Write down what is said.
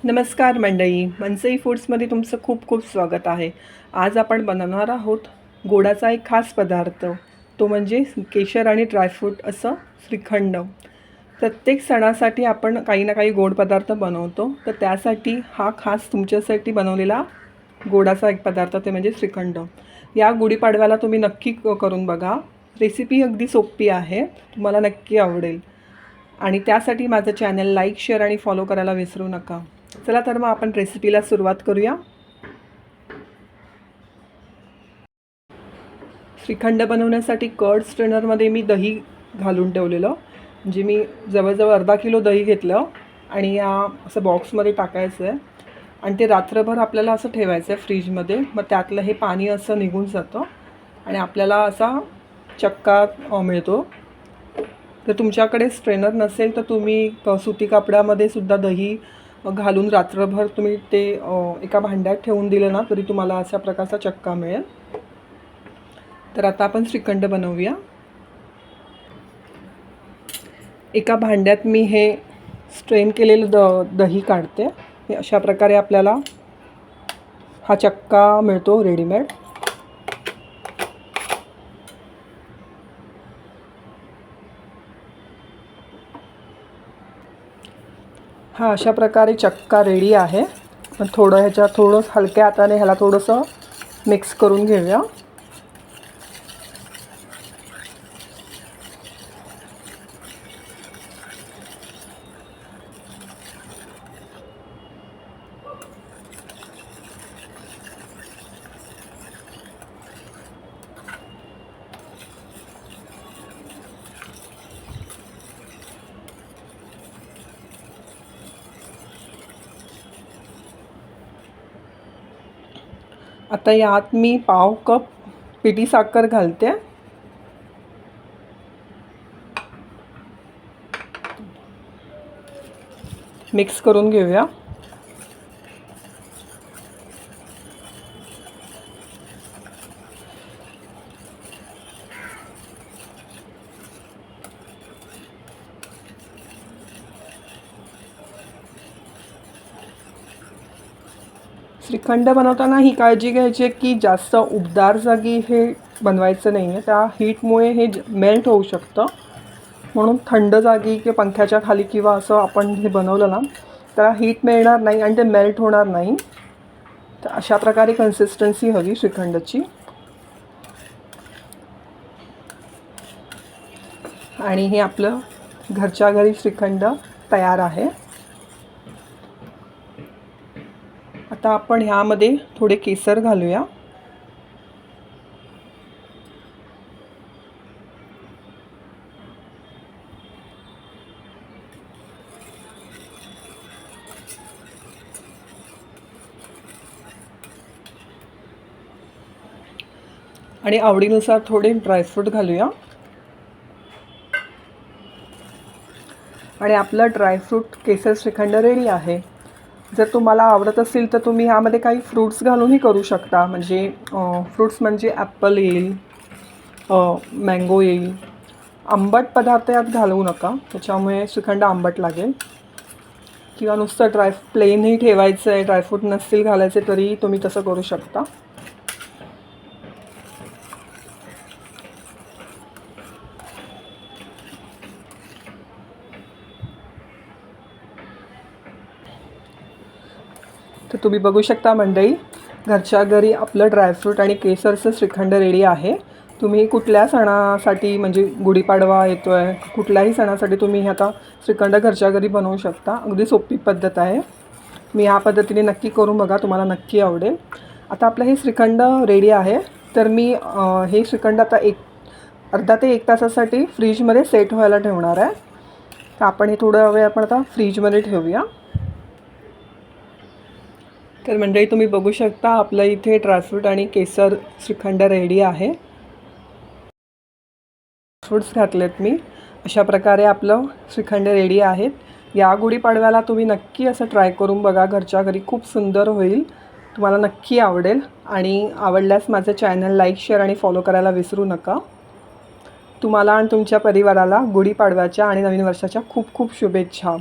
नमस्कार मंडळी, मनसई फूड्समध्ये तुमचं खूप खूप स्वागत आहे. आज आपण बनवणार आहोत गोडाचा एक खास पदार्थ, तो म्हणजे केशर आणि ड्रायफ्रूट असं श्रीखंड. प्रत्येक सणासाठी आपण काही ना काही गोड पदार्थ बनवतो, तर त्यासाठी हा खास तुमच्यासाठी बनवलेला गोडाचा एक पदार्थ ते म्हणजे श्रीखंड. या गुढीपाडव्याला तुम्ही नक्की करून बघा. रेसिपी अगदी सोपी आहे, तुम्हाला नक्की आवडेल. आणि त्यासाठी माझं चॅनल लाईक, शेअर आणि फॉलो करायला विसरू नका. चला तर मग आपण रेसिपीला सुरुवात करूया. श्रीखंड बनवण्यासाठी कर्ड स्ट्रेनरमध्ये मी दही घालून ठेवलेलं. म्हणजे मी जवळजवळ अर्धा किलो दही घेतलं आणि या असं बॉक्समध्ये टाकायचं आहे आणि ते रात्रभर आपल्याला असं ठेवायचं आहे फ्रीजमध्ये. मग त्यातलं हे पाणी असं निघून जातं आणि आपल्याला असा चक्का मिळतो. तर तुमच्याकडे स्ट्रेनर नसेल तर तुम्ही सुती कापडामध्ये सुद्धा दही घालून रात्रभर तुम्ही ते एका भांड्यात ठेवून दिलं ना तरी तुम्हाला अशा प्रकारचा चक्का मिळेल. तर आता आपण श्रीखंड बनवूया. एका भांड्यात मी हे स्ट्रेन केलेलं दही काढते. हे अशा प्रकारे आपल्याला हा चक्का मिळतो रेडीमेड. हा अशा प्रकारे चक्का रेडी आहे. पण थोडं हलक्या हाताने ह्याला थोडंसं मिक्स करून घेऊया. आता यात मी पाव कप पिठी साखर घालते. मिक्स करून घेऊया. श्रीखंड बनवताना ही काळजी घ्यायची की जास्त उबदार जागी हे बनवायचं नाही आहे. त्या हीटमुळे हे मेल्ट होऊ शकतं. म्हणून थंड जागी किंवा पंख्याच्या खाली किंवा असं आपण हे बनवलं ना त्याला हीट मिळणार नाही आणि ते मेल्ट होणार नाही. तर अशा प्रकारे कन्सिस्टन्सी हवी श्रीखंडची. आणि हे आपलं घरच्या घरी श्रीखंड तयार आहे. आता आपण ह्यामध्ये थोडे केसर घालूया. आणि आवडीनुसार थोडे ड्रायफ्रूट घालूया. आणि आपलं ड्रायफ्रूट केसर श्रीखंड रेडी आहे. जर तुम्हाला आवडत असेल तर तुम्ही ह्यामध्ये काही फ्रूट्स घालूनही करू शकता. म्हणजे फ्रूट्स म्हणजे ॲपल येईल, मँगो येईल. आंबट पदार्थ यात घालवू नका, त्याच्यामुळे श्रीखंड आंबट लागेल. किंवा नुसतं प्लेनही ठेवायचं आहे, ड्रायफ्रूट नसतील घालायचे तरी तुम्ही तसं करू शकता. तर तुम्ही बघू शकता मंडळी, घरच्या घरी आपलं ड्रायफ्रूट आणि केसरचं श्रीखंड रेडी आहे. तुम्ही कुठल्या सणासाठी म्हणजे गुढीपाडवा येतो आहे, कुठल्याही सणासाठी तुम्ही आता श्रीखंड घरच्या घरी बनवू शकता. अगदी सोपी पद्धत आहे. मी ह्या पद्धतीने नक्की करून बघा, तुम्हाला नक्की आवडेल. आता आपलं हे श्रीखंड रेडी आहे. तर मी हे श्रीखंड आता अर्धा ते 1 तासासाठी फ्रीजमध्ये सेट व्हायला ठेवणार आहे. तर आपण हे थोडं वेळ आपण आता फ्रीजमध्ये ठेवूया. तर मंडळी तुम्ही बघू शकता आपलं इथे ड्रायफ्रूट आणि केसर श्रीखंड रेडी आहे. फ्रूट्स घातलेत मी. अशा प्रकारे आपलं श्रीखंड रेडी आहेत. या गुढीपाडव्याला तुम्ही नक्की असं ट्राय करून बघा. घरच्या घरी खूप सुंदर होईल, तुम्हाला नक्की आवडेल. आणि आवडल्यास माझं चॅनल लाईक, शेअर आणि फॉलो करायला विसरू नका. तुम्हाला आणि तुमच्या परिवाराला गुढीपाडव्याच्या आणि नवीन वर्षाच्या खूप खूप शुभेच्छा.